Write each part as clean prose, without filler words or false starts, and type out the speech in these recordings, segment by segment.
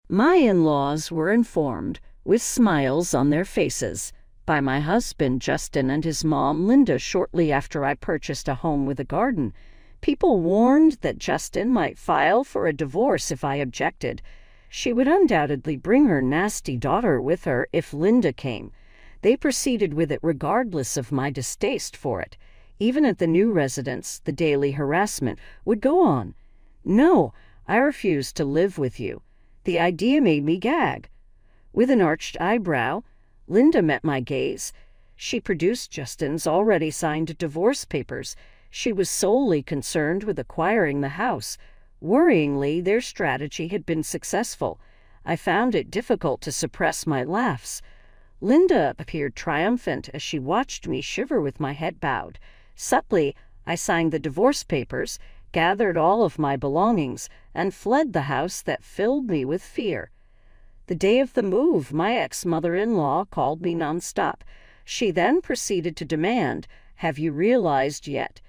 My in-laws were informed, with smiles on their faces, by my husband Justin and his mom Linda shortly after I purchased a home with a garden. People warned that Justin might file for a divorce if I objected. She would undoubtedly bring her nasty daughter with her if Linda came. They proceeded with it regardless of my distaste for it. Even at the new residence, the daily harassment would go on. "No, I refuse to live with you." The idea made me gag. With an arched eyebrow, Linda met my gaze. She produced Justin's already signed divorce papers. She was solely concerned with acquiring the house. Worryingly, their strategy had been successful. I found it difficult to suppress my laughs. Linda appeared triumphant as she watched me shiver with my head bowed. Subtly, I signed the divorce papers, gathered all of my belongings, and fled the house that filled me with fear. The day of the move, my ex-mother-in-law called me nonstop. She then proceeded to demand, "Have you realized yet?"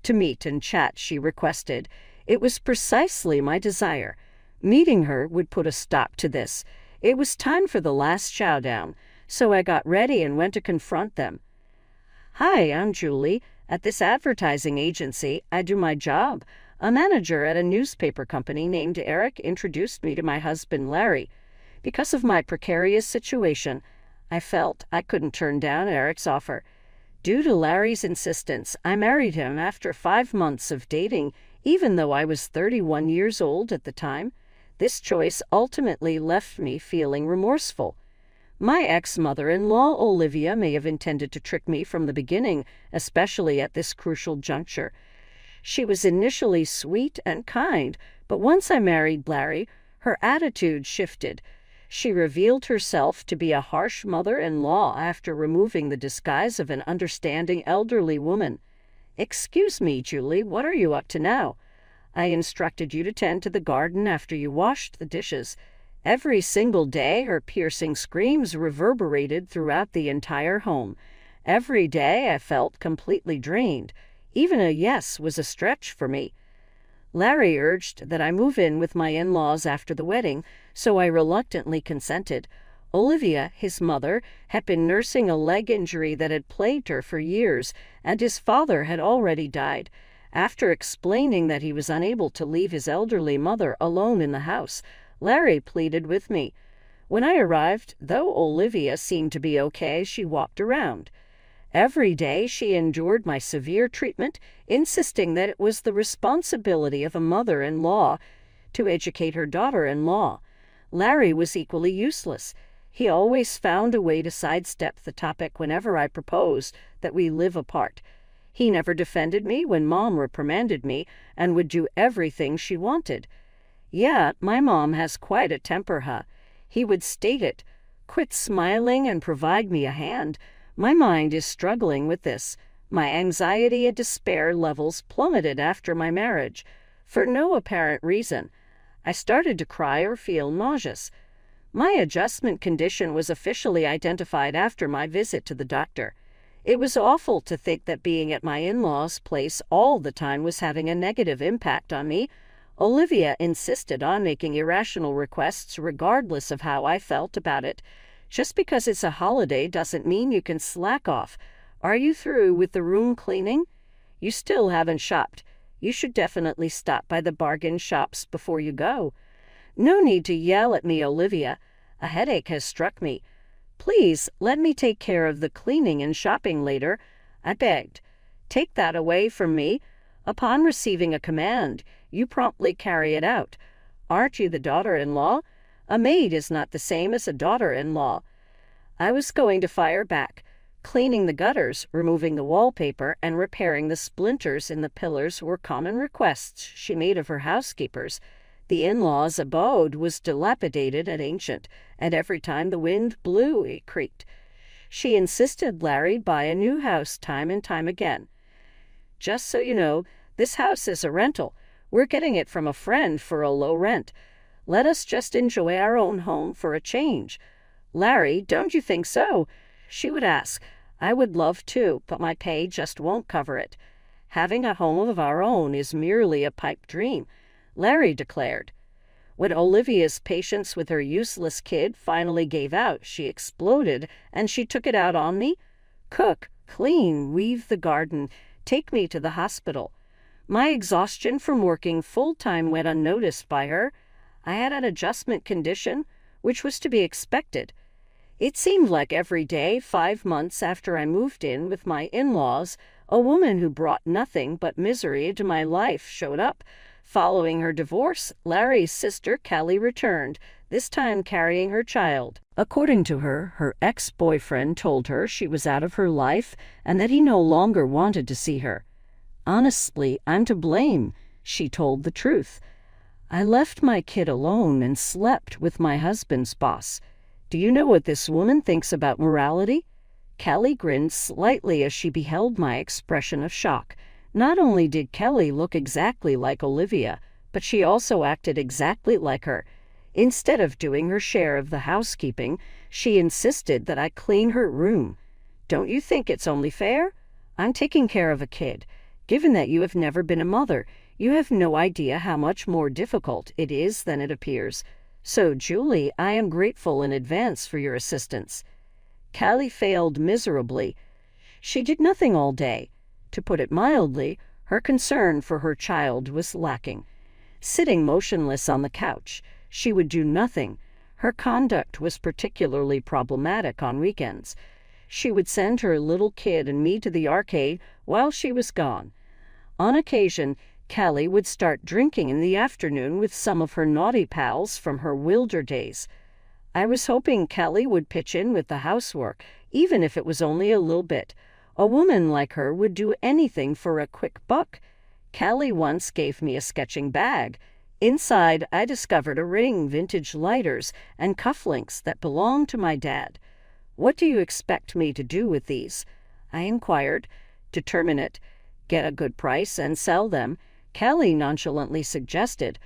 To meet and chat, she requested. It was precisely my desire. Meeting her would put a stop to this. It was time for the last showdown, so I got ready and went to confront them. "Hi, I'm Julie. At this advertising agency, I do my job. A manager at a newspaper company named Eric introduced me to my husband, Larry. Because of my precarious situation, I felt I couldn't turn down Eric's offer. Due to Larry's insistence, I married him after 5 months of dating, even though I was 31 years old at the time. This choice ultimately left me feeling remorseful. My ex-mother-in-law, Olivia, may have intended to trick me from the beginning, especially at this crucial juncture. She was initially sweet and kind, but once I married Larry, her attitude shifted. She revealed herself to be a harsh mother-in-law after removing the disguise of an understanding elderly woman. "Excuse me, Julie, what are you up to now? I instructed you to tend to the garden after you washed the dishes." Every single day, her piercing screams reverberated throughout the entire home. Every day, I felt completely drained. Even a yes was a stretch for me. Larry urged that I move in with my in-laws after the wedding, so I reluctantly consented. Olivia, his mother, had been nursing a leg injury that had plagued her for years, and his father had already died. After explaining that he was unable to leave his elderly mother alone in the house, Larry pleaded with me. When I arrived, though Olivia seemed to be okay, she walked around. Every day she endured my severe treatment, insisting that it was the responsibility of a mother-in-law to educate her daughter-in-law. Larry was equally useless. He always found a way to sidestep the topic whenever I proposed that we live apart. He never defended me when Mom reprimanded me and would do everything she wanted. "Yeah, my mom has quite a temper, huh?" He would state it. Quit smiling and provide me a hand. My mind is struggling with this. My anxiety and despair levels plummeted after my marriage. For no apparent reason. I started to cry or feel nauseous. My adjustment condition was officially identified after my visit to the doctor. It was awful to think that being at my in-laws' place all the time was having a negative impact on me. Olivia insisted on making irrational requests regardless of how I felt about it. Just because it's a holiday doesn't mean you can slack off. Are you through with the room cleaning? You still haven't shopped. You should definitely stop by the bargain shops before you go. No need to yell at me, Olivia. A headache has struck me. Please let me take care of the cleaning and shopping later, I begged. Take that away from me. Upon receiving a command, you promptly carry it out. Aren't you the daughter-in-law? A maid is not the same as a daughter-in-law. I was going to fire back. Cleaning the gutters, removing the wallpaper, and repairing the splinters in the pillars were common requests she made of her housekeepers. The in-laws' abode was dilapidated and ancient, and every time the wind blew, it creaked. She insisted Larry buy a new house time and time again. "Just so you know, this house is a rental. We're getting it from a friend for a low rent. Let us just enjoy our own home for a change." "Larry, don't you think so?" she would ask. I would love to, but my pay just won't cover it. Having a home of our own is merely a pipe dream, Larry declared. When Olivia's patience with her useless kid finally gave out, she exploded, and she took it out on me. Cook, clean, weed the garden, take me to the hospital. My exhaustion from working full-time went unnoticed by her. I had an adjustment condition, which was to be expected. It seemed like every day, 5 months after I moved in with my in-laws, a woman who brought nothing but misery into my life showed up. Following her divorce, Larry's sister, Callie, returned, this time carrying her child. According to her, her ex-boyfriend told her she was out of her life and that he no longer wanted to see her. Honestly, I'm to blame. She told the truth. I left my kid alone and slept with my husband's boss. Do you know what this woman thinks about morality? Callie grinned slightly as she beheld my expression of shock. Not only did Kelly look exactly like Olivia, but she also acted exactly like her. Instead of doing her share of the housekeeping, she insisted that I clean her room. Don't you think it's only fair? I'm taking care of a kid. Given that you have never been a mother, you have no idea how much more difficult it is than it appears. So, Julie, I am grateful in advance for your assistance. Callie failed miserably. She did nothing all day. To put it mildly, her concern for her child was lacking. Sitting motionless on the couch, she would do nothing. Her conduct was particularly problematic on weekends. She would send her little kid and me to the arcade while she was gone. On occasion, Callie would start drinking in the afternoon with some of her naughty pals from her Wilder days. I was hoping Callie would pitch in with the housework, even if it was only a little bit. A woman like her would do anything for a quick buck. Callie once gave me a sketching bag. Inside, I discovered a ring, vintage lighters, and cufflinks that belonged to my dad. What do you expect me to do with these? I inquired. Determine it. Get a good price and sell them, Callie nonchalantly suggested.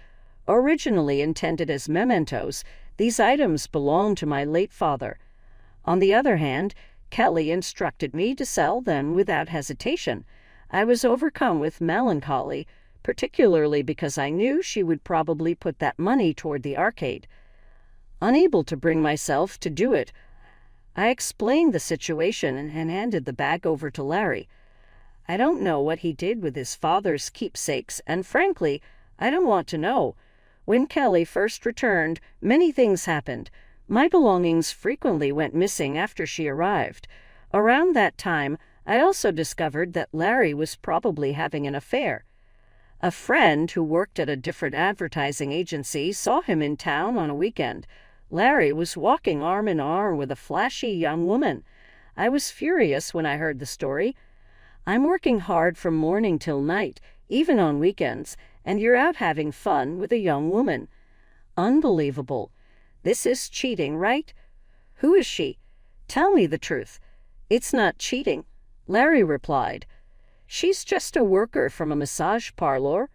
Originally intended as mementos, these items belonged to my late father. On the other hand, Callie instructed me to sell them without hesitation. I was overcome with melancholy, particularly because I knew she would probably put that money toward the arcade. Unable to bring myself to do it, I explained the situation and handed the bag over to Larry. I don't know what he did with his father's keepsakes, and frankly, I don't want to know. When Callie first returned, many things happened. My belongings frequently went missing after she arrived. Around that time, I also discovered that Larry was probably having an affair. A friend who worked at a different advertising agency saw him in town on a weekend. Larry was walking arm in arm with a flashy young woman. I was furious when I heard the story. I'm working hard from morning till night, even on weekends, and you're out having fun with a young woman. Unbelievable. This is cheating, right? Who is she? Tell me the truth. It's not cheating, Larry replied. She's just a worker from a massage parlor.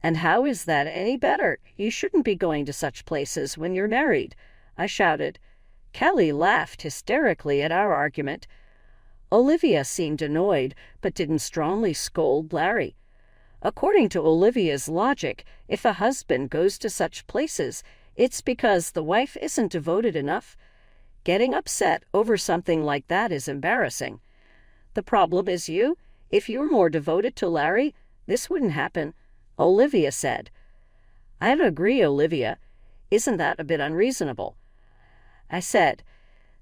And how is that any better? You shouldn't be going to such places when you're married, I shouted. Callie laughed hysterically at our argument. Olivia seemed annoyed, but didn't strongly scold Larry. According to Olivia's logic, if a husband goes to such places, it's because the wife isn't devoted enough. Getting upset over something like that is embarrassing. The problem is you. If you're more devoted to Larry, this wouldn't happen, Olivia said. I'd agree, Olivia. Isn't that a bit unreasonable? I said,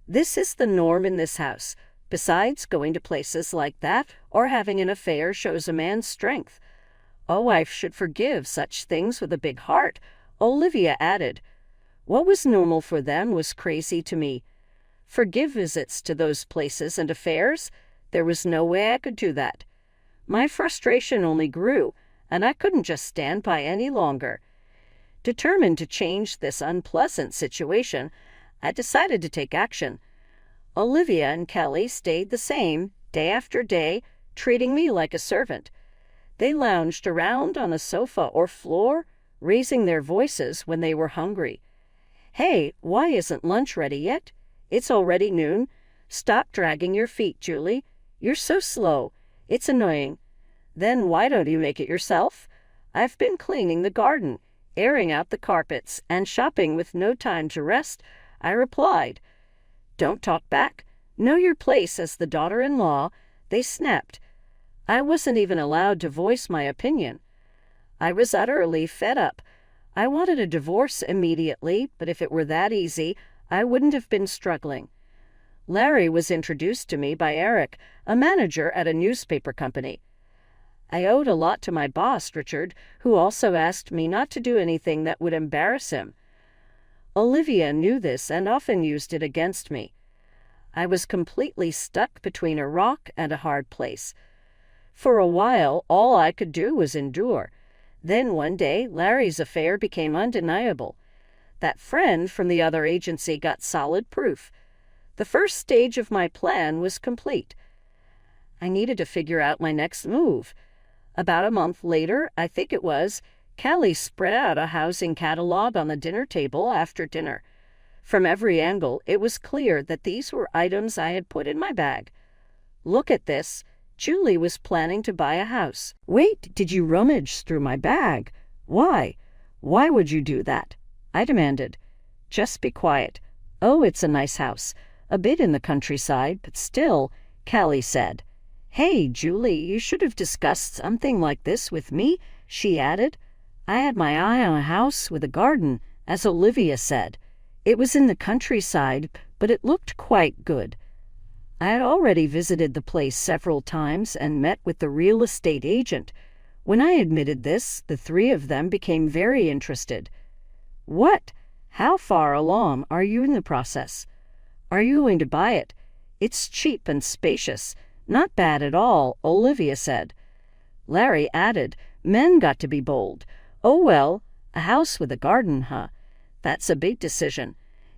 this is the norm in this house. Besides, going to places like that or having an affair shows a man's strength. A wife should forgive such things with a big heart, Olivia added. What was normal for them was crazy to me. Forgive visits to those places and affairs? There was no way I could do that. My frustration only grew, and I couldn't just stand by any longer. Determined to change this unpleasant situation, I decided to take action. Olivia and Callie stayed the same, day after day, treating me like a servant. They lounged around on a sofa or floor, raising their voices when they were hungry. Hey, why isn't lunch ready yet? It's already noon. Stop dragging your feet, Julie. You're so slow. It's annoying. Then why don't you make it yourself? I've been cleaning the garden. airing out the carpets, and shopping with no time to rest, I replied, "Don't talk back. Know your place as the daughter-in-law." They snapped. I wasn't even allowed to voice my opinion. I was utterly fed up. I wanted a divorce immediately, but if it were that easy, I wouldn't have been struggling. Larry was introduced to me by Eric, a manager at a newspaper company. I owed a lot to my boss, Richard, who also asked me not to do anything that would embarrass him. Olivia knew this and often used it against me. I was completely stuck between a rock and a hard place. For a while, all I could do was endure. Then one day, Larry's affair became undeniable. That friend from the other agency got solid proof. The first stage of my plan was complete. I needed to figure out my next move. About a month later, I think it was, Callie spread out a housing catalog on the dinner table after dinner. From every angle, it was clear that these were items I had put in my bag. "Look at this. Julie was planning to buy a house." "Wait, did you rummage through my bag? Why? Why would you do that?" I demanded. "Just be quiet. Oh, it's a nice house. A bit in the countryside, but still," Callie said. "Hey, Julie, you should have discussed something like this with me," she added. "I had my eye on a house with a garden, as Olivia said. It was in the countryside, but it looked quite good." I had already visited the place several times and met with the real estate agent. When I admitted this, the three of them became very interested. "What? How far along are you in the process? Are you going to buy it? It's cheap and spacious. Not bad at all," Olivia said. Larry added, "Men got to be bold. Oh well, a house with a garden, huh? That's a big decision.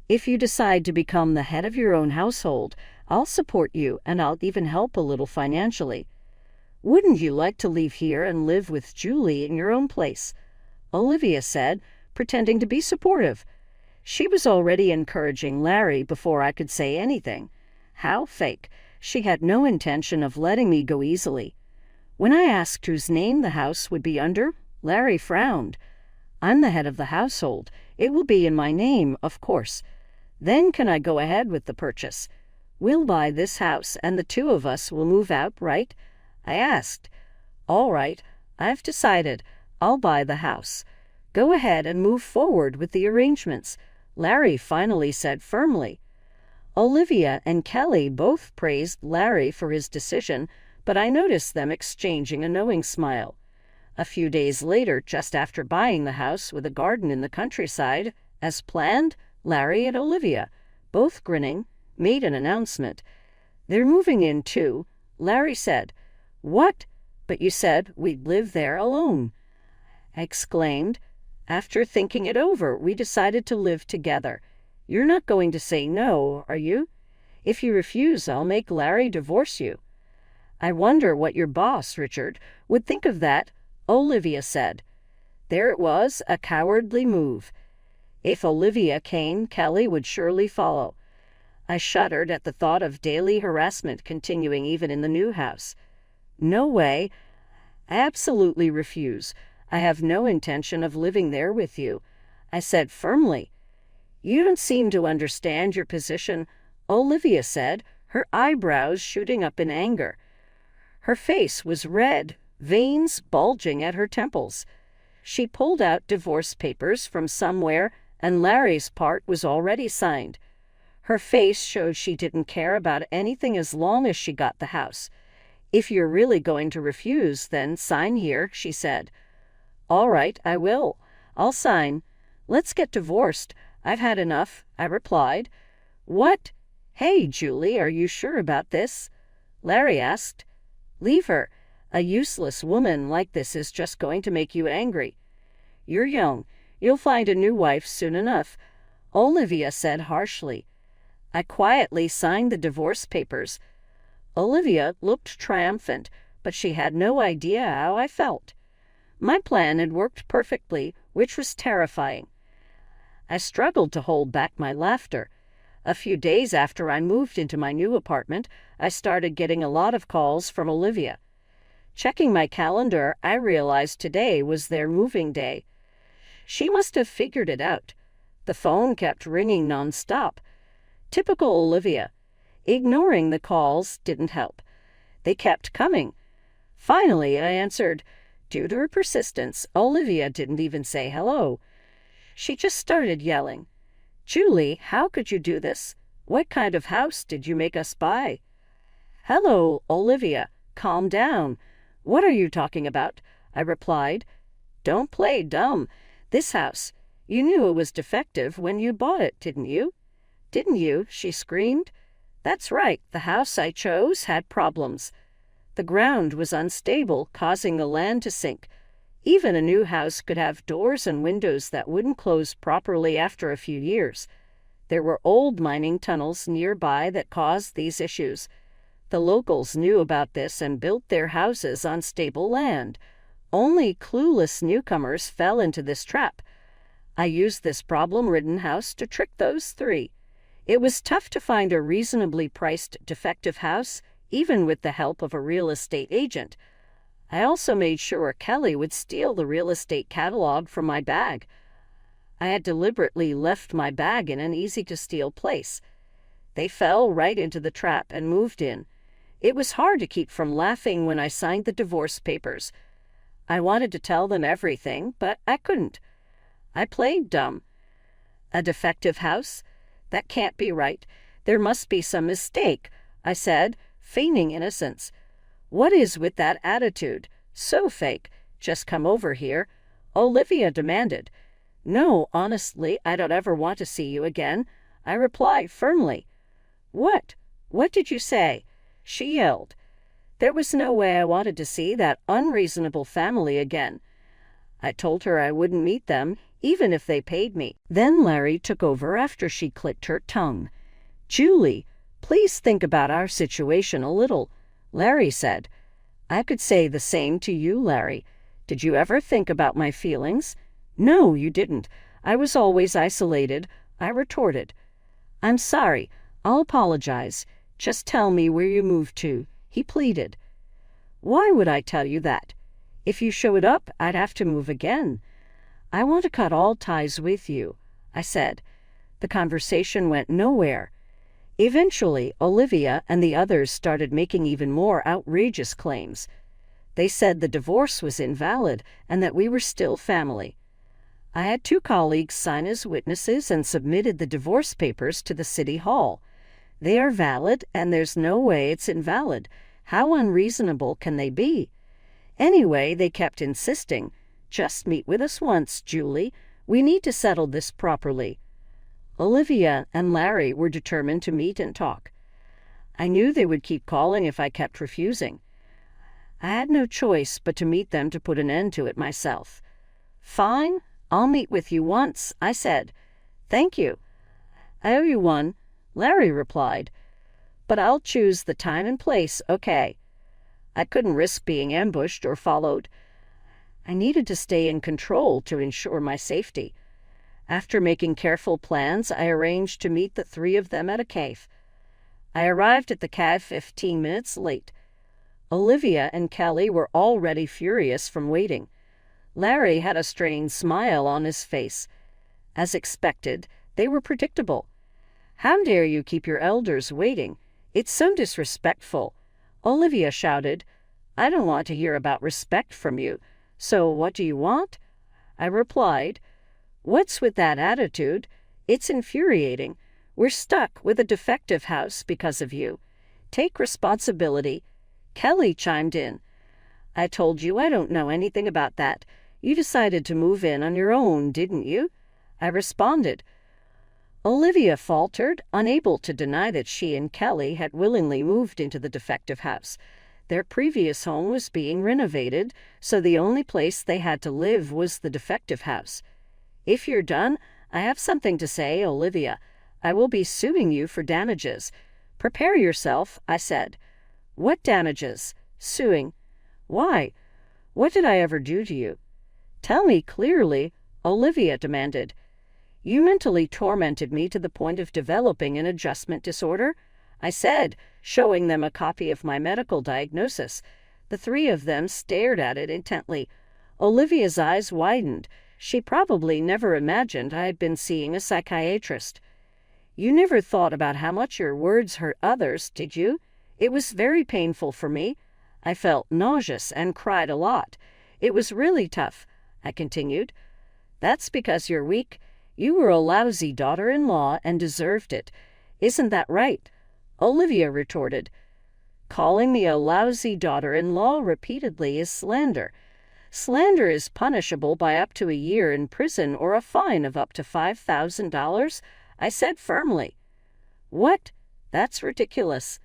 If you decide to become the head of your own household, I'll support you and I'll even help a little financially. Wouldn't you like to leave here and live with Julie in your own place?" Olivia said, pretending to be supportive. She was already encouraging Larry before I could say anything. How fake. She had no intention of letting me go easily. When I asked whose name the house would be under, Larry frowned. "I'm the head of the household. It will be in my name, of course. Then can I go ahead with the purchase? We'll buy this house and the two of us will move out, right?" I asked. "All right, I've decided. I'll buy the house. Go ahead and move forward with the arrangements," Larry finally said firmly. Olivia and Kelly both praised Larry for his decision, but I noticed them exchanging a knowing smile. A few days later, just after buying the house with a garden in the countryside, as planned, Larry and Olivia, both grinning, made an announcement. "They're moving in, too," Larry said. "What? But you said we'd live there alone," I exclaimed. "After thinking it over, we decided to live together. You're not going to say no, are you? If you refuse, I'll make Larry divorce you." "I wonder what your boss, Richard, would think of that," Olivia said. There it was, a cowardly move. If Olivia came, Kelly would surely follow. I shuddered at the thought of daily harassment continuing even in the new house. "No way. I absolutely refuse. I have no intention of living there with you," I said firmly. "You don't seem to understand your position," Olivia said, her eyebrows shooting up in anger. Her face was red, veins bulging at her temples. She pulled out divorce papers from somewhere, and Larry's part was already signed. Her face showed she didn't care about anything as long as she got the house. "If you're really going to refuse, then sign here," she said. "All right, I will. I'll sign. Let's get divorced. I've had enough," I replied. "What? Hey, Julie, are you sure about this?" Larry asked. "Leave her. A useless woman like this is just going to make you angry. You're young. You'll find a new wife soon enough," Olivia said harshly. I quietly signed the divorce papers. Olivia looked triumphant, but she had no idea how I felt. My plan had worked perfectly, which was terrifying. I struggled to hold back my laughter. A few days after I moved into my new apartment, I started getting a lot of calls from Olivia. Checking my calendar, I realized today was their moving day. She must have figured it out. The phone kept ringing nonstop. Typical Olivia. Ignoring the calls didn't help. They kept coming. Finally, I answered. Due to her persistence, Olivia didn't even say hello. She just started yelling. Julie, how could you do this? What kind of house did you make us buy? Hello, Olivia. Calm down. What are you talking about? I replied. Don't play dumb. This house. You knew it was defective when you bought it, didn't you? Didn't you? She screamed. That's right. The house I chose had problems. The ground was unstable, causing the land to sink. Even a new house could have doors and windows that wouldn't close properly after a few years. There were old mining tunnels nearby that caused these issues. The locals knew about this and built their houses on stable land. Only clueless newcomers fell into this trap. I used this problem-ridden house to trick those three. It was tough to find a reasonably priced defective house, even with the help of a real estate agent. I also made sure Kelly would steal the real estate catalog from my bag. I had deliberately left my bag in an easy-to-steal place. They fell right into the trap and moved in. It was hard to keep from laughing when I signed the divorce papers. I wanted to tell them everything, but I couldn't. I played dumb. A defective house? That can't be right. There must be some mistake, I said, feigning innocence. What is with that attitude? So fake. Just come over here, Olivia demanded. No, honestly, I don't ever want to see you again, I replied firmly. What? What did you say? She yelled. There was no way I wanted to see that unreasonable family again. I told her I wouldn't meet them, even if they paid me. Then Larry took over after she clicked her tongue. Julie, please think about our situation a little, Larry said. I could say the same to you, Larry. Did you ever think about my feelings? No, you didn't. I was always isolated, I retorted. I'm sorry. I'll apologize. Just tell me where you moved to, he pleaded. Why would I tell you that? If you showed up, I'd have to move again. I want to cut all ties with you, I said. The conversation went nowhere. Eventually, Olivia and the others started making even more outrageous claims. They said the divorce was invalid and that we were still family. I had 2 colleagues sign as witnesses and submitted the divorce papers to the city hall. They are valid, and there's no way it's invalid. How unreasonable can they be? Anyway, they kept insisting. Just meet with us once, Julie. We need to settle this properly. Olivia and Larry were determined to meet and talk. I knew they would keep calling if I kept refusing. I had no choice but to meet them to put an end to it myself. Fine, I'll meet with you once, I said. Thank you. I owe you one, Larry replied. But I'll choose the time and place, okay? I couldn't risk being ambushed or followed. I needed to stay in control to ensure my safety. After making careful plans, I arranged to meet the 3 of them at a cave. I arrived at the cave 15 minutes late. Olivia and Kelly were already furious from waiting. Larry had a strained smile on his face. As expected, they were predictable. How dare you keep your elders waiting? It's so disrespectful, Olivia shouted. I don't want to hear about respect from you. So what do you want? I replied. What's with that attitude? It's infuriating. We're stuck with a defective house because of you. Take responsibility. Kelly chimed in. I told you I don't know anything about that. You decided to move in on your own, didn't you? I responded. Olivia faltered, unable to deny that she and Kelly had willingly moved into the defective house. Their previous home was being renovated, so the only place they had to live was the defective house. If you're done, I have something to say, Olivia. I will be suing you for damages. Prepare yourself, I said. What damages? Suing. Why? What did I ever do to you? Tell me clearly, Olivia demanded. You mentally tormented me to the point of developing an adjustment disorder, I said, showing them a copy of my medical diagnosis. The 3 of them stared at it intently. Olivia's eyes widened. She probably never imagined I had been seeing a psychiatrist. You never thought about how much your words hurt others, did you? It was very painful for me. I felt nauseous and cried a lot. It was really tough, I continued. That's because you're weak. You were a lousy daughter-in-law and deserved it. Isn't that right? Olivia retorted. Calling me a lousy daughter-in-law repeatedly is slander. Slander is punishable by up to a year in prison or a fine of up to $5,000, I said firmly. What? That's ridiculous.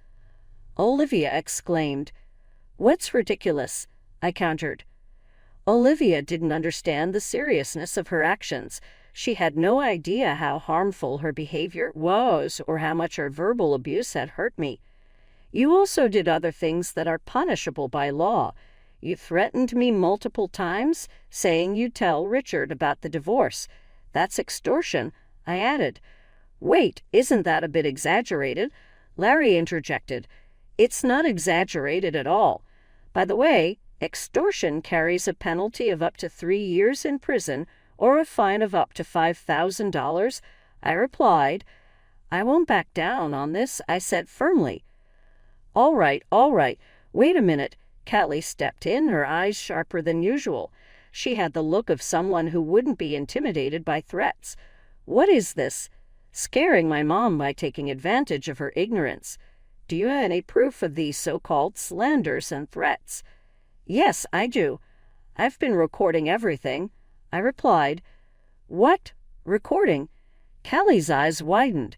Olivia exclaimed. What's ridiculous? I countered. Olivia didn't understand the seriousness of her actions. She had no idea how harmful her behavior was or how much her verbal abuse had hurt me. You also did other things that are punishable by law. You threatened me multiple times, saying you'd tell Richard about the divorce. That's extortion, I added. Wait, isn't that a bit exaggerated? Larry interjected. It's not exaggerated at all. By the way, extortion carries a penalty of up to 3 years in prison or a fine of up to $5,000, I replied. I won't back down on this, I said firmly. All right. Wait a minute. Callie stepped in, her eyes sharper than usual. She had the look of someone who wouldn't be intimidated by threats. What is this? Scaring my mom by taking advantage of her ignorance. Do you have any proof of these so-called slanders and threats? Yes, I do. I've been recording everything, I replied. What? Recording? Callie's eyes widened.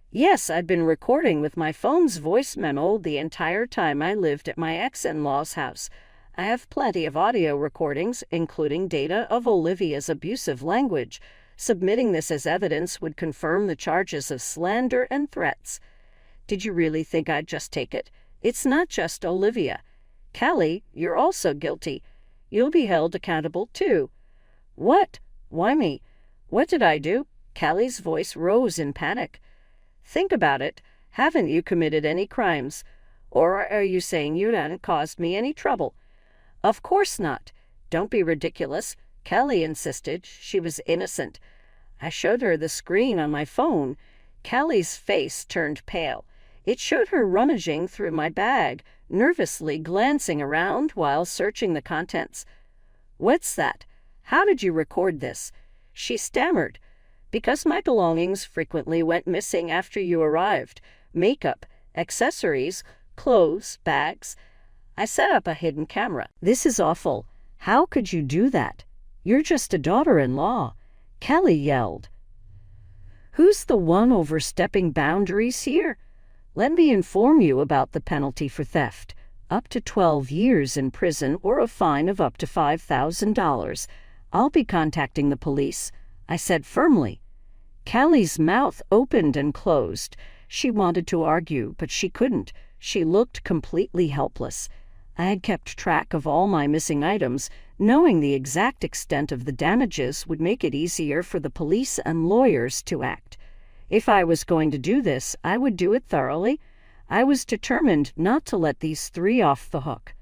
Yes, I'd been recording with my phone's voice memo the entire time I lived at my ex-in-law's house. I have plenty of audio recordings, including data of Olivia's abusive language. Submitting this as evidence would confirm the charges of slander and threats. Did you really think I'd just take it? It's not just Olivia. Callie, you're also guilty. You'll be held accountable, too. What? Why me? What did I do? Callie's voice rose in panic. Think about it. Haven't you committed any crimes? Or are you saying you hadn't caused me any trouble? Of course not. Don't be ridiculous. Callie insisted she was innocent. I showed her the screen on my phone. Callie's face turned pale. It showed her rummaging through my bag, nervously glancing around while searching the contents. What's that? How did you record this? She stammered. Because my belongings frequently went missing after you arrived. Makeup, accessories, clothes, bags. I set up a hidden camera. This is awful. How could you do that? You're just a daughter-in-law, Callie yelled. Who's the one overstepping boundaries here? Let me inform you about the penalty for theft. Up to 12 years in prison or a fine of up to $5,000. I'll be contacting the police, I said firmly. Callie's mouth opened and closed. She wanted to argue, but she couldn't. She looked completely helpless. I had kept track of all my missing items. Knowing the exact extent of the damages would make it easier for the police and lawyers to act. If I was going to do this, I would do it thoroughly. I was determined not to let these 3 off the hook.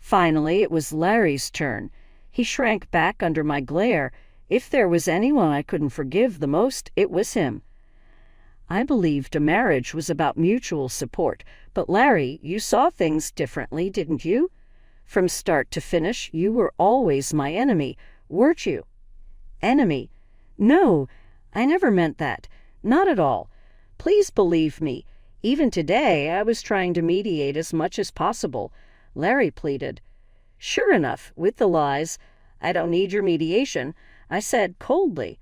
Finally, it was Larry's turn. He shrank back under my glare. If there was anyone I couldn't forgive the most, it was him. I believed a marriage was about mutual support, but Larry, you saw things differently, didn't you? From start to finish, you were always my enemy, weren't you? Enemy? No, I never meant that. Not at all. Please believe me. Even today, I was trying to mediate as much as possible. Larry pleaded. Sure enough, with the lies. I don't need your mediation, I said coldly.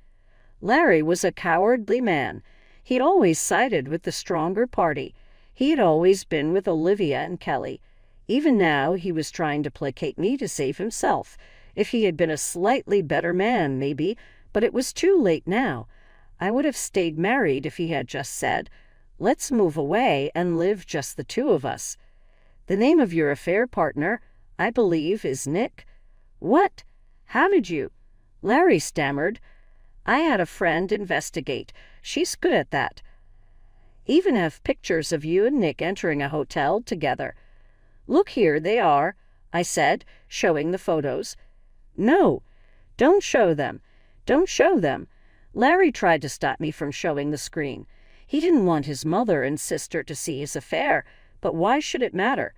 Larry was a cowardly man. He'd always sided with the stronger party. He had always been with Olivia and Callie. Even now, he was trying to placate me to save himself. If he had been a slightly better man, maybe, but it was too late now. I would have stayed married if he had just said, let's move away and live just the 2 of us. The name of your affair partner, I believe, is Nick. What? How did you? Larry stammered. I had a friend investigate. She's good at that. Even have pictures of you and Nick entering a hotel together. Look here, they are, I said, showing the photos. No, Don't show them. Don't show them. Larry tried to stop me from showing the screen. He didn't want his mother and sister to see his affair, but why should it matter?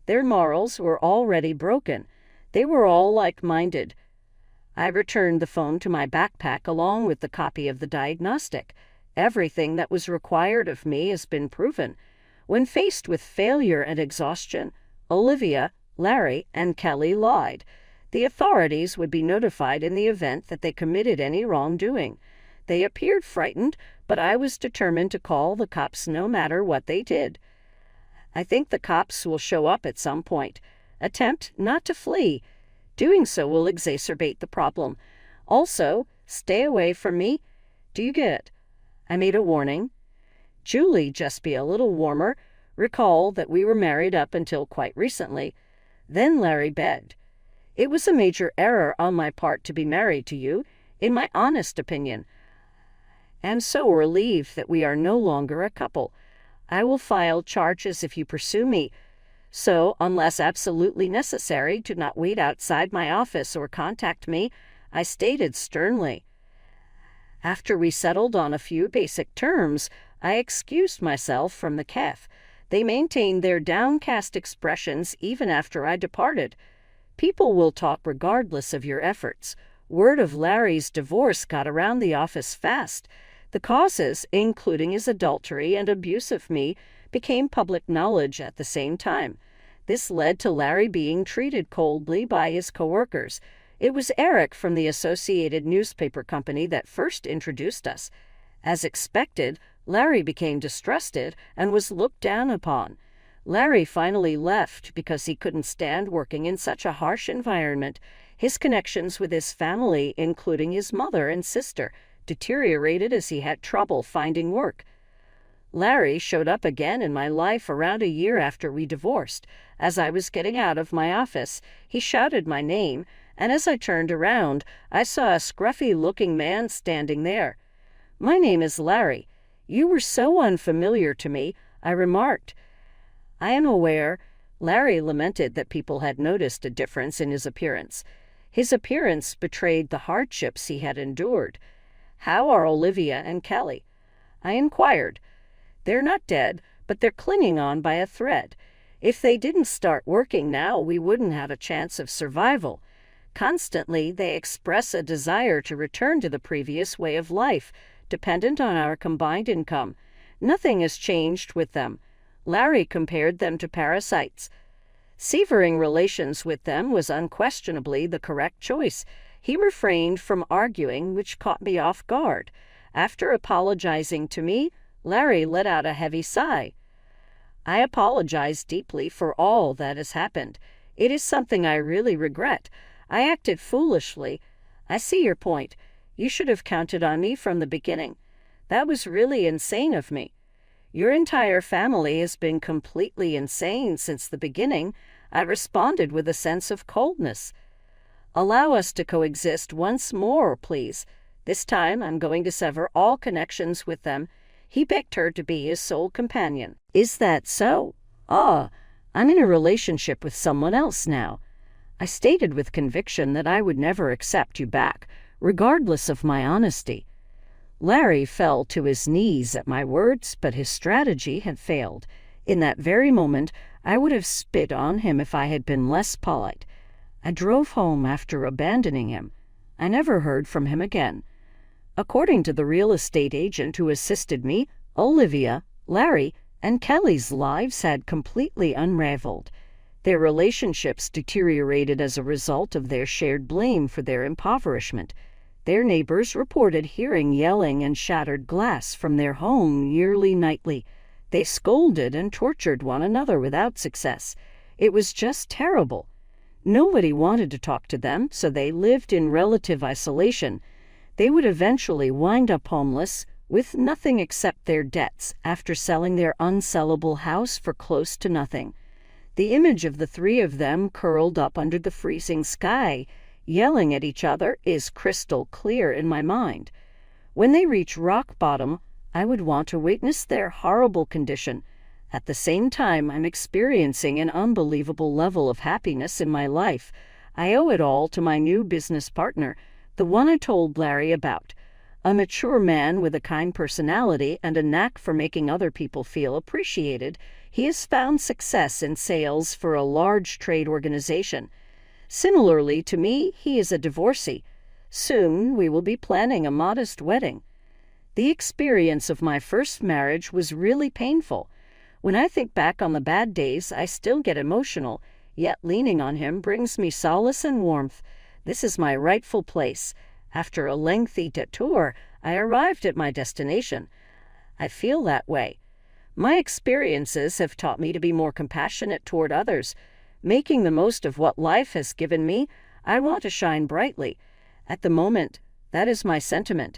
Their morals were already broken. They were all like-minded. I returned the phone to my backpack along with the copy of the diagnostic. Everything that was required of me has been proven. When faced with failure and exhaustion, Olivia, Larry, and Kelly lied. The authorities would be notified in the event that they committed any wrongdoing. They appeared frightened, but I was determined to call the cops no matter what they did. I think the cops will show up at some point. Attempt not to flee. Doing so will exacerbate the problem. Also, stay away from me. Do you get it? I made a warning. Julie, just be a little warmer. Recall that we were married up until quite recently. Then Larry begged. It was a major error on my part to be married to you, in my honest opinion. I am so relieved that we are no longer a couple. I will file charges if you pursue me. So, unless absolutely necessary, do not wait outside my office or contact me, I stated sternly. After we settled on a few basic terms, I excused myself from the cafe. They maintained their downcast expressions even after I departed. People will talk regardless of your efforts. Word of Larry's divorce got around the office fast. The causes, including his adultery and abuse of me, became public knowledge at the same time. This led to Larry being treated coldly by his coworkers. It was Eric from the Associated Newspaper Company that first introduced us. As expected, Larry became distrusted and was looked down upon. Larry finally left because he couldn't stand working in such a harsh environment. His connections with his family, including his mother and sister, deteriorated as he had trouble finding work. Larry showed up again in my life around a year after we divorced. As I was getting out of my office, he shouted my name, and as I turned around, I saw a scruffy-looking man standing there. "My name is Larry. You were so unfamiliar to me," I remarked. "I am aware." Larry lamented that people had noticed a difference in his appearance. His appearance betrayed the hardships he had endured. "How are Olivia and Kelly?" I inquired. "They're not dead, but they're clinging on by a thread. If they didn't start working now, we wouldn't have a chance of survival. Constantly, they express a desire to return to the previous way of life, dependent on our combined income. Nothing has changed with them." Larry compared them to parasites. Severing relations with them was unquestionably the correct choice. He refrained from arguing, which caught me off guard. After apologizing to me, Larry let out a heavy sigh. "I apologize deeply for all that has happened. It is something I really regret. I acted foolishly. I see your point. You should have counted on me from the beginning. That was really insane of me. Your entire family has been completely insane since the beginning." I responded with a sense of coldness. "Allow us to coexist once more, please. This time I'm going to sever all connections with them." He begged her to be his sole companion. "Is that so?" I'm in a relationship with someone else now." I stated with conviction that I would never accept you back, regardless of my honesty. Larry fell to his knees at my words, but his strategy had failed. In that very moment, I would have spit on him if I had been less polite. I drove home after abandoning him. I never heard from him again. According to the real estate agent who assisted me, Olivia, Larry, and Kelly's lives had completely unraveled. Their relationships deteriorated as a result of their shared blame for their impoverishment. Their neighbors reported hearing yelling and shattered glass from their home nearly nightly. They scolded and tortured one another without success. It was just terrible. Nobody wanted to talk to them, so they lived in relative isolation. They would eventually wind up homeless, with nothing except their debts, after selling their unsellable house for close to nothing. The image of the three of them curled up under the freezing sky, yelling at each other, is crystal clear in my mind. When they reach rock bottom, I would want to witness their horrible condition. At the same time, I'm experiencing an unbelievable level of happiness in my life. I owe it all to my new business partner. The one I told Larry about. A mature man with a kind personality and a knack for making other people feel appreciated. He has found success in sales for a large trade organization. Similarly to me, he is a divorcee. Soon we will be planning a modest wedding. The experience of my first marriage was really painful. When I think back on the bad days, I still get emotional, yet leaning on him brings me solace and warmth. This is my rightful place. After a lengthy detour, I arrived at my destination. I feel that way. My experiences have taught me to be more compassionate toward others. Making the most of what life has given me, I want to shine brightly. At the moment, that is my sentiment.